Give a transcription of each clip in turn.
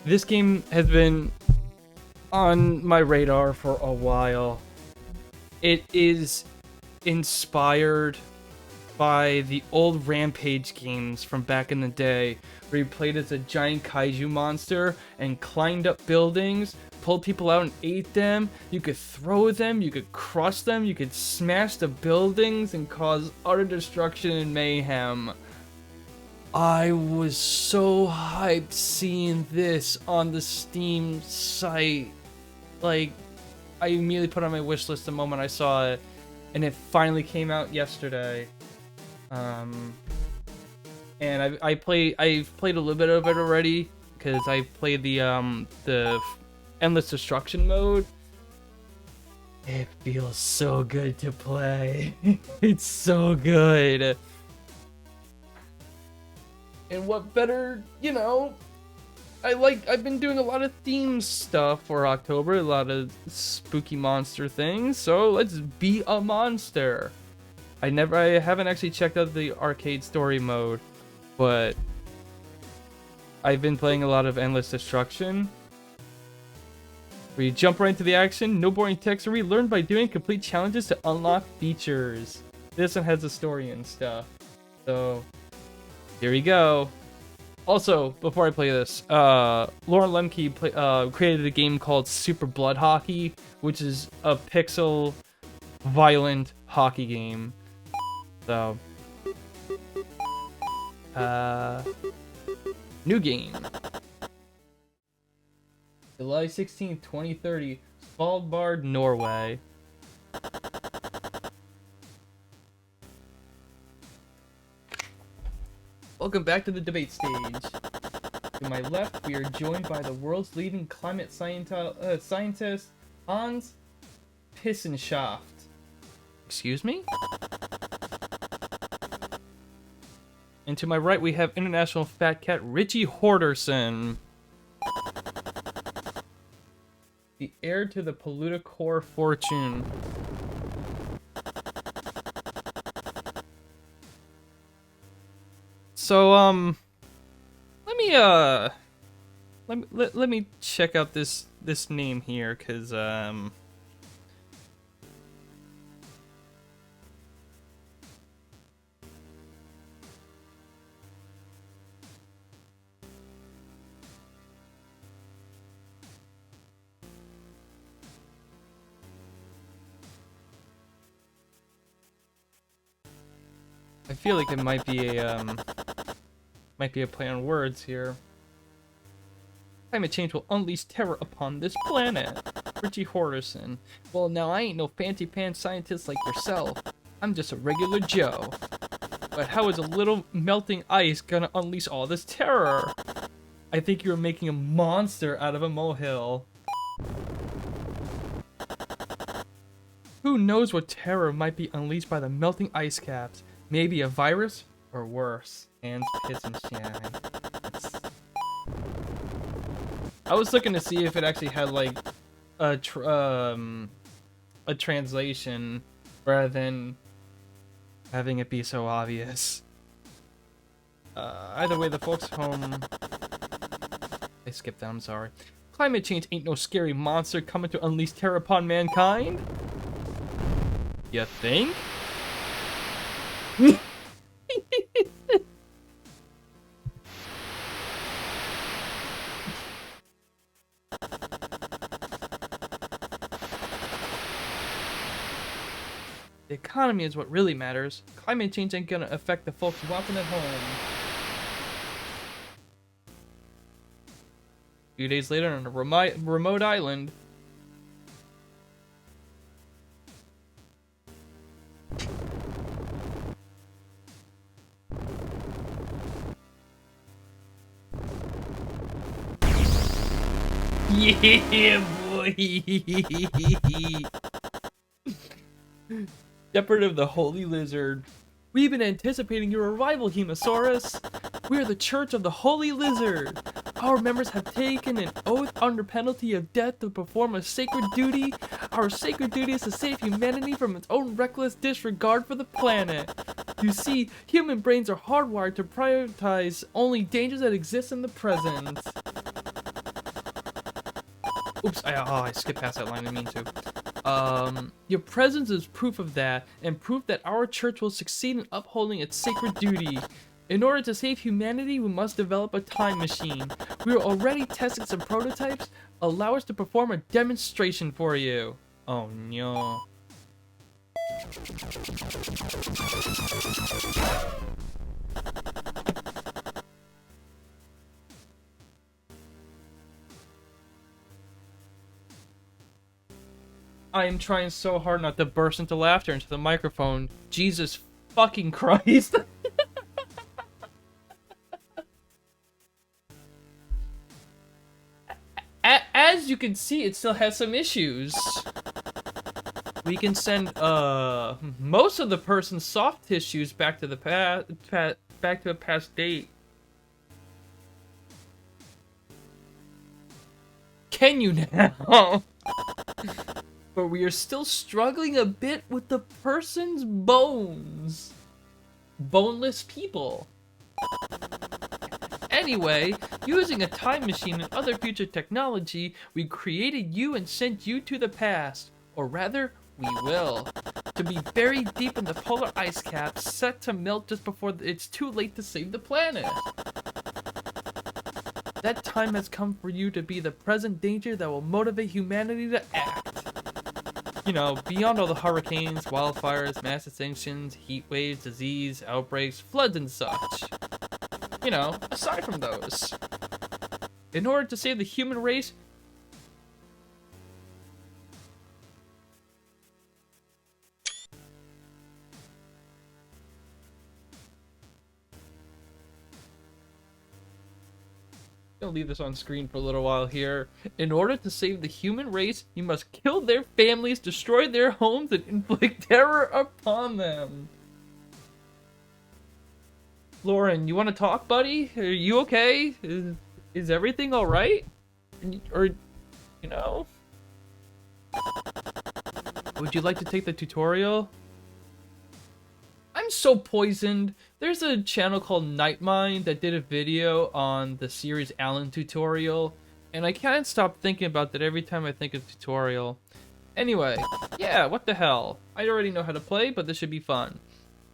This game has been on my radar for a while. It is inspired by the old Rampage games from back in the day, where you played as a giant kaiju monster and climbed up buildings, pulled people out and ate them. You could throw them, you could crush them, you could smash the buildings and cause utter destruction and mayhem. I was so hyped seeing this on the Steam site. Like, I immediately put it on my wish list the moment I saw it, and it finally came out yesterday. And I've played a little bit of it already because I played the endless destruction mode. It feels so good to play. It's so good. And what better, you know, I've been doing a lot of theme stuff for October, a lot of spooky monster things, so let's be a monster. I haven't actually checked out the arcade story mode, but I've been playing a lot of Endless Destruction, where you jump right into the action, no boring text, or we learn by doing complete challenges to unlock features. This one has a story and stuff, so here we go. Also, before I play this, Lauren Lemke created a game called Super Blood Hockey, which is a pixel violent hockey game. So, new game. July 16th, 2030, Svalbard, Norway. Welcome back to the debate stage. To my left, we are joined by the world's leading climate scientist, Hans Pissenschaft. Excuse me? And to my right, we have international fat cat Richie Horderson, the heir to the Polluticor fortune. So, let me check out this name here, cause I feel like it might be a play on words here. Climate change will unleash terror upon this planet. Richie Horderson. Well, now I ain't no fancy pants scientist like yourself. I'm just a regular Joe. But how is a little melting ice gonna unleash all this terror? I think you're making a monster out of a molehill. Who knows what terror might be unleashed by the melting ice caps? Maybe a virus? Or worse. Hands, piss, and shine. I was looking to see if it actually had like a translation rather than having it be so obvious. Either way, the folks home. I skipped that, I'm sorry. Climate change ain't no scary monster coming to unleash terror upon mankind. You think? The economy is what really matters. Climate change ain't gonna affect the folks walking at home. A few days later on a remote island. Yeah, boy! Shepherd of the Holy Lizard. We've been anticipating your arrival, Hemasaurus. We are the Church of the Holy Lizard. Our members have taken an oath under penalty of death to perform a sacred duty. Our sacred duty is to save humanity from its own reckless disregard for the planet. You see, human brains are hardwired to prioritize only dangers that exist in the present. Oops, I skipped past that line, I didn't mean to. Your presence is proof of that, and proof that our church will succeed in upholding its sacred duty. In order to save humanity, we must develop a time machine. We are already testing some prototypes. Allow us to perform a demonstration for you. Oh no. I am trying so hard not to burst into laughter into the microphone. Jesus fucking Christ. As you can see, it still has some issues. We can send most of the person's soft tissues back to the back to a past date. Can you now? But we are still struggling a bit with the person's bones. Boneless people. Anyway, using a time machine and other future technology, we created you and sent you to the past. Or rather, we will. To be buried deep in the polar ice cap, set to melt just before it's too late to save the planet. That time has come for you to be the present danger that will motivate humanity to act. You know, beyond all the hurricanes, wildfires, mass extinctions, heat waves, disease, outbreaks, floods, and such. You know, aside from those. In order to save the human race, I'll leave this on screen for a little while here. In order to save the human race, you must kill their families, destroy their homes, and inflict terror upon them. Lauren, you want to talk, buddy? Are you okay? Is everything alright? Or, you know? Would you like to take the tutorial? I'm so poisoned. There's a channel called Nightmind that did a video on the series Alan tutorial, and I can't stop thinking about that every time I think of tutorial. Anyway, yeah, what the hell. I already know how to play, but this should be fun.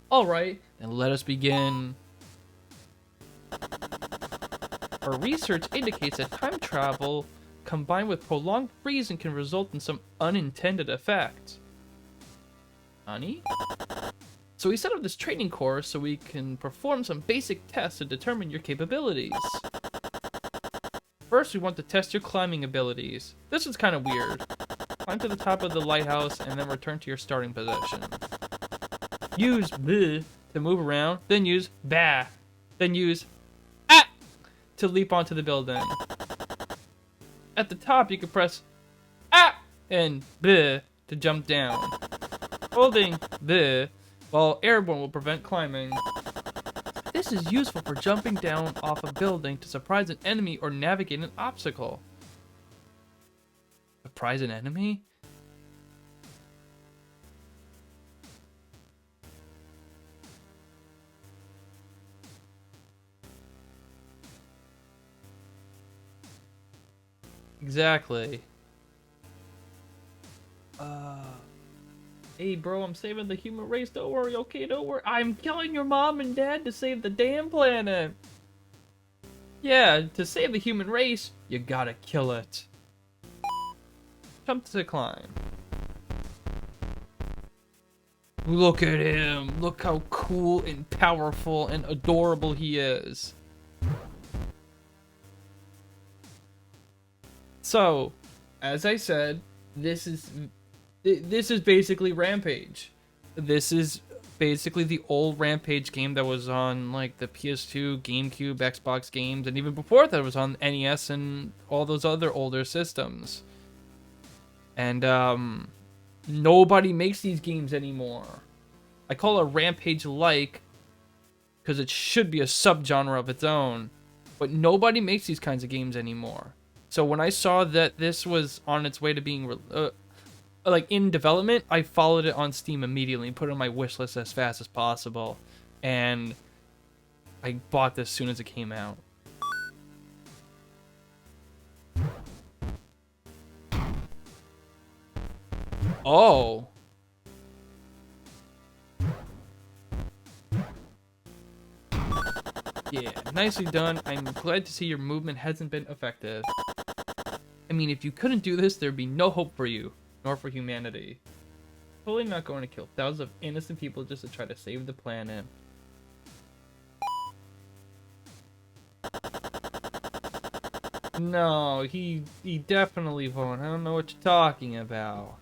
Alright, then let us begin. Our research indicates that time travel combined with prolonged freezing can result in some unintended effects. Honey? So we set up this training course so we can perform some basic tests to determine your capabilities. First, we want to test your climbing abilities. This is kind of weird. Climb to the top of the lighthouse and then return to your starting position. Use B to move around, then use ba, then use A to leap onto the building. At the top, you can press A and B to jump down. Holding B while airborne will prevent climbing. This is useful for jumping down off a building to surprise an enemy or navigate an obstacle. Surprise an enemy? Exactly. Hey bro, I'm saving the human race, don't worry, okay, don't worry. I'm killing your mom and dad to save the damn planet. Yeah, to save the human race, you gotta kill it. Jump to climb. Look at him, look how cool and powerful and adorable he is. So, as I said, this is basically Rampage. This is basically the old Rampage game that was on like the PS2, GameCube, Xbox games, and even before that it was on NES and all those other older systems. And nobody makes these games anymore. I call it Rampage-like because it should be a subgenre of its own, but nobody makes these kinds of games anymore. So when I saw that this was on its way to being like in development, I followed it on Steam immediately and put it on my wish list as fast as possible, and I bought this as soon as it came out. Oh. Yeah, nicely done. I'm glad to see your movement hasn't been effective. I mean, if you couldn't do this, there'd be no hope for you, nor for humanity. Totally not going to kill thousands of innocent people just to try to save the planet. No, he definitely won't. I don't know what you're talking about.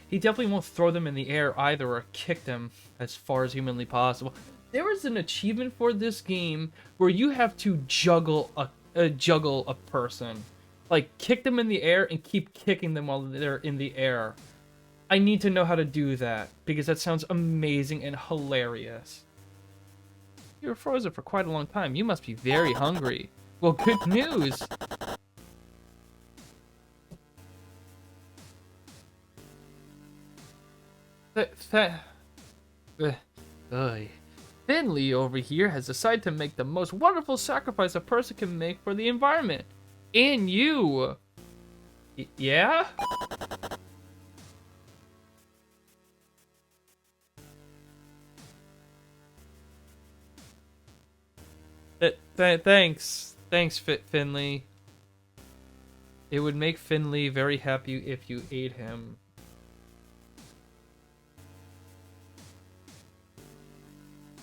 He definitely won't throw them in the air either or kick them as far as humanly possible. There is an achievement for this game where you have to juggle a person. Like, kick them in the air and keep kicking them while they're in the air. I need to know how to do that, because that sounds amazing and hilarious. You were frozen for quite a long time. You must be very hungry. Well, good news! Finley over here has decided to make the most wonderful sacrifice a person can make for the environment. And you! Yeah? Thanks. Thanks, Finley. It would make Finley very happy if you ate him.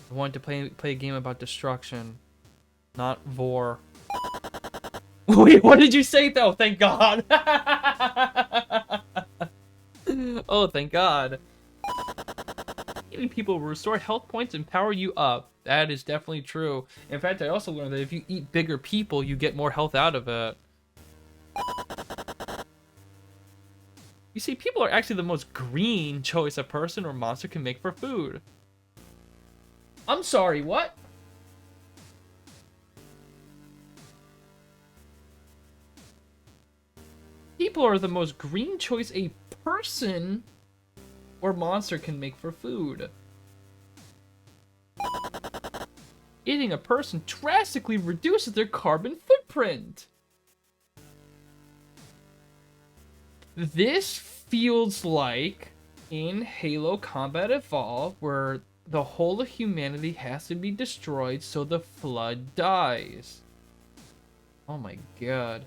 I wanted to play a game about destruction, not vor. Wait, what did you say though? Thank God. Oh, thank God. Eating people will restore health points and power you up. That is definitely true. In fact, I also learned that if you eat bigger people, you get more health out of it. You see, people are actually the most green choice a person or monster can make for food. I'm sorry, what? People are the most green choice a person or monster can make for food. Eating a person drastically reduces their carbon footprint. This feels like in Halo Combat Evolved, where the whole of humanity has to be destroyed so the flood dies. Oh my God.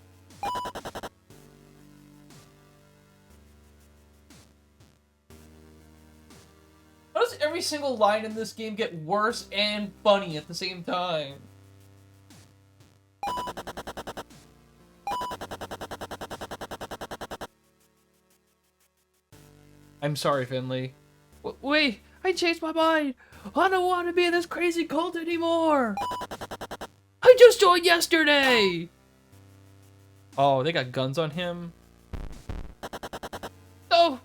How does every single line in this game get worse and funny at the same time? I'm sorry, Finley. Wait, I changed my mind. I don't want to be in this crazy cult anymore. I just joined yesterday. Oh, they got guns on him? No.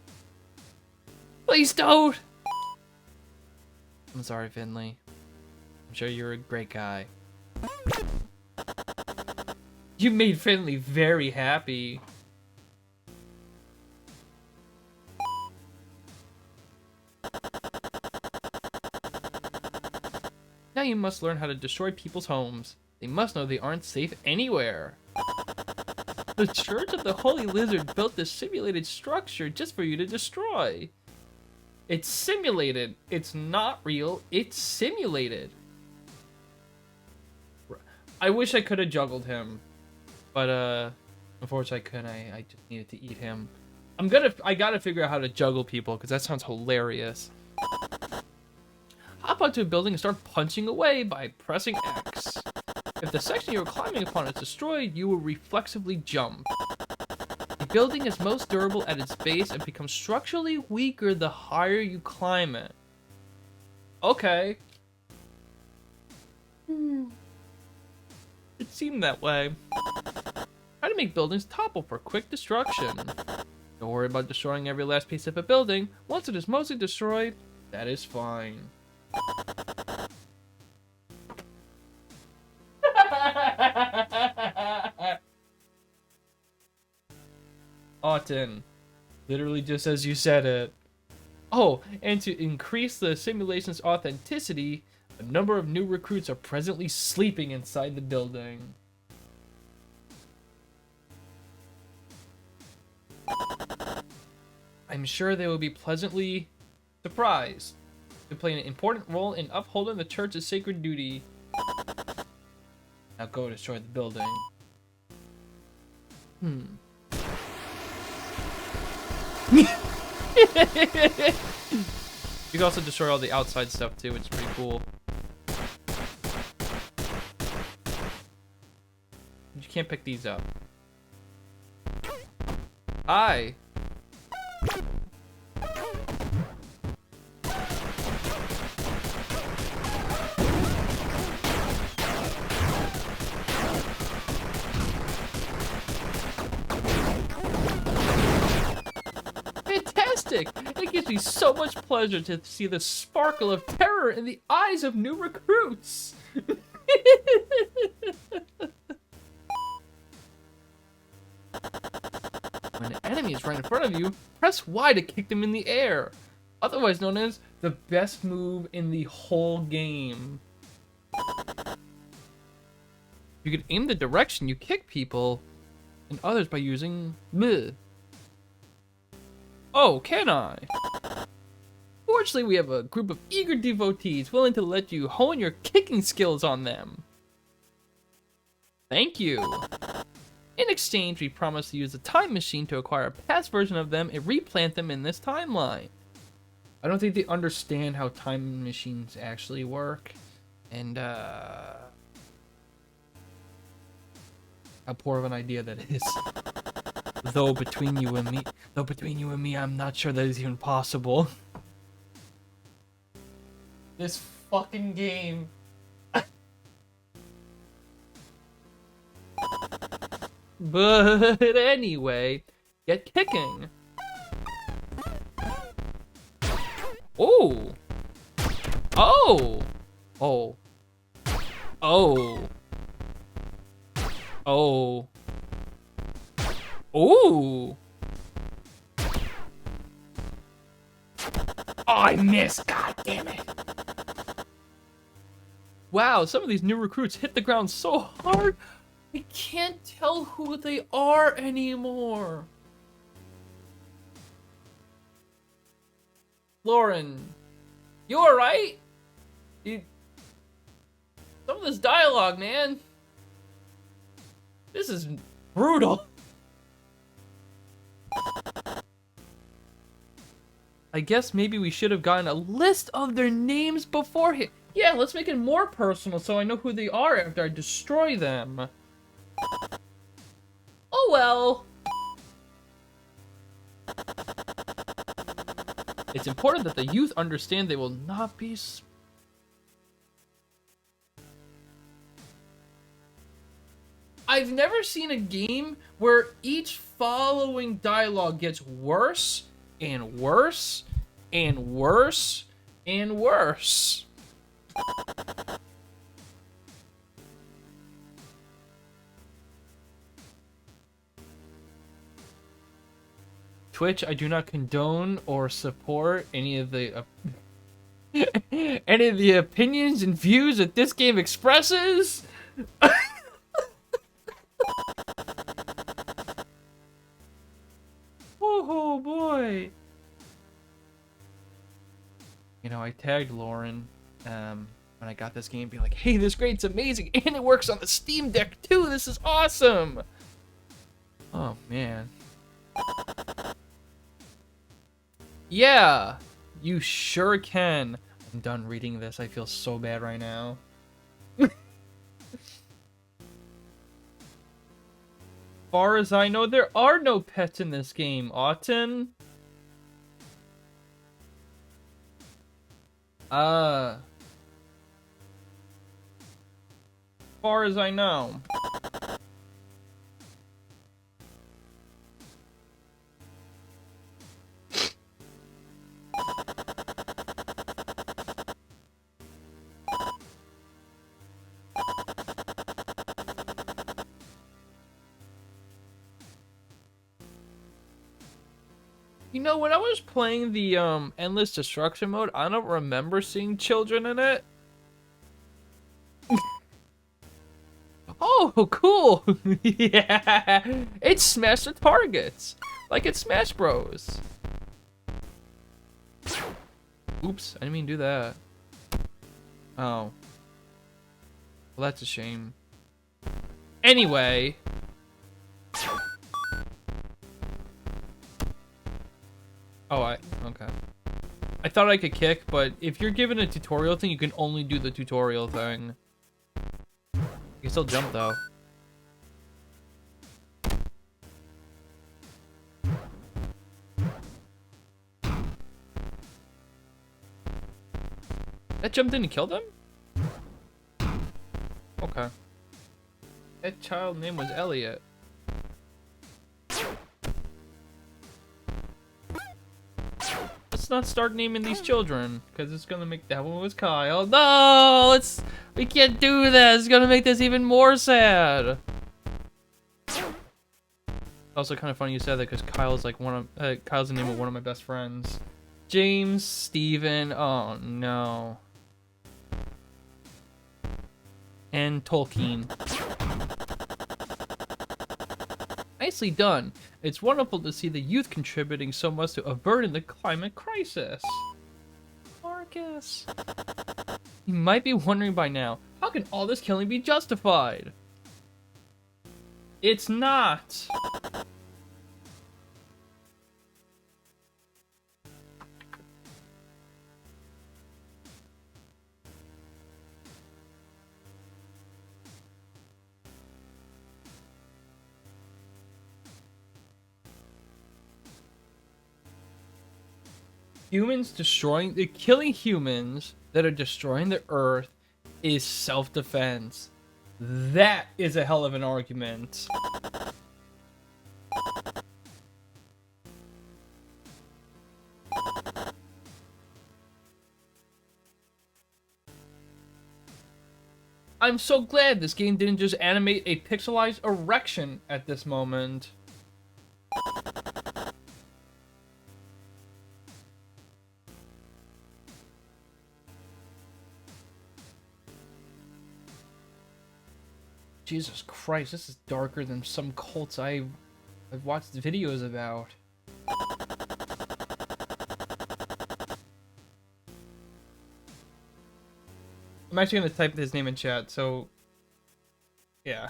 Please don't. I'm sorry, Finley. I'm sure you're a great guy. You made Finley very happy. Now you must learn how to destroy people's homes. They must know they aren't safe anywhere. The Church of the Holy Lizard built this simulated structure just for you to destroy. It's simulated. It's not real. It's simulated. I wish I could have juggled him, but unfortunately I couldn't. I just needed to eat him. I gotta figure out how to juggle people because that sounds hilarious. Hop onto a building and start punching away by pressing X. If the section you are climbing upon is destroyed, you will reflexively jump. The building is most durable at its base and becomes structurally weaker the higher you climb it. Okay. It seemed that way. Try to make buildings topple for quick destruction. Don't worry about destroying every last piece of a building. Once it is mostly destroyed, that is fine. Autumn. Literally just as you said it. Oh, and to increase the simulation's authenticity, a number of new recruits are presently sleeping inside the building. I'm sure they will be pleasantly surprised to play an important role in upholding the church's sacred duty. Now go destroy the building. You can also destroy all the outside stuff too, which is pretty cool. You can't pick these up. Hi. Fantastic! It gives me so much pleasure to see the sparkle of terror in the eyes of new recruits. When an enemy is right in front of you, press Y to kick them in the air, otherwise known as the best move in the whole game. You can aim the direction you kick people and others by using bleh. Oh, can I? Fortunately, we have a group of eager devotees willing to let you hone your kicking skills on them. Thank you. In exchange, we promise to use a time machine to acquire a past version of them and replant them in this timeline. I don't think they understand how time machines actually work. And, how poor of an idea that is. Though between you and me, I'm not sure that is even possible. This fucking game. But anyway, get kicking. Oh. Oh. Oh. Oh. Oh. Ooh. Oh, I missed. God damn it. Wow, some of these new recruits hit the ground so hard, I can't tell who they are anymore. Lauren, you alright? Some of this dialogue, man. This is brutal. I guess maybe we should have gotten a list of their names beforehand. Yeah, let's make it more personal so I know who they are after I destroy them. Oh well. It's important that the youth understand they will not be... I've never seen a game where each following dialogue gets worse and worse and worse and worse. Twitch, I do not condone or support any of the any of the opinions and views that this game expresses. Oh boy. You know, I tagged Lauren when I got this game, being like, hey, this grade's amazing, and it works on the Steam Deck too, this is awesome! Oh, man. Yeah, you sure can. I'm done reading this, I feel so bad right now. Far as I know, there are no pets in this game, Autumn. Far as I know. You know, when I was playing the Endless Destruction mode, I don't remember seeing children in it. Oh, cool! Yeah, it smashed the targets. Like it's Smash Bros. Oops, I didn't mean to do that. Oh. Well, that's a shame. Anyway. Oh, okay. I thought I could kick, but if you're given a tutorial thing, you can only do the tutorial thing. You can still jump, though. That jumped in and killed him? Okay. That child name was Elliot. Let's not start naming these children, because it's gonna make that one was Kyle. No, we can't do this. It's gonna make this even more sad. Also, kind of funny you said that because Kyle's like Kyle's the name of one of my best friends. James, Steven, oh no. And Tolkien. Nicely done. It's wonderful to see the youth contributing so much to averting the climate crisis. Marcus. You might be wondering by now, how can all this killing be justified? It's not. Killing humans that are destroying the earth is self-defense. That is a hell of an argument. I'm so glad this game didn't just animate a pixelized erection at this moment. Jesus Christ, this is darker than some cults I've watched videos about. I'm actually gonna type his name in chat, so yeah.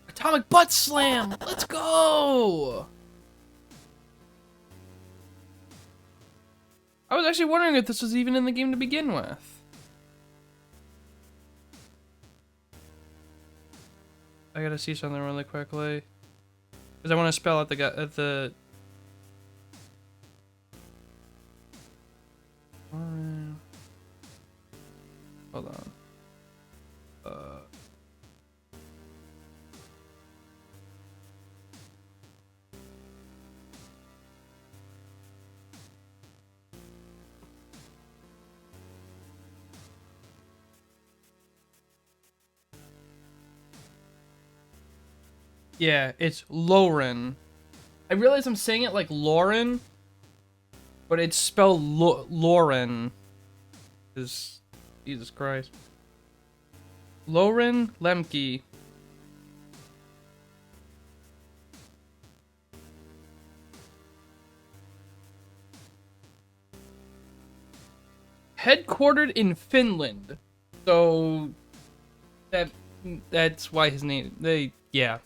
Atomic Butt Slam! Let's go! I was actually wondering if this was even in the game to begin with. I gotta see something really quickly. Because I want to spell out the hold on. Yeah, it's Lauren. I realize I'm saying it like Lauren, but it's spelled Lauren. Jesus Christ. Lauren Lemke. Headquartered in Finland. So that's why his name yeah.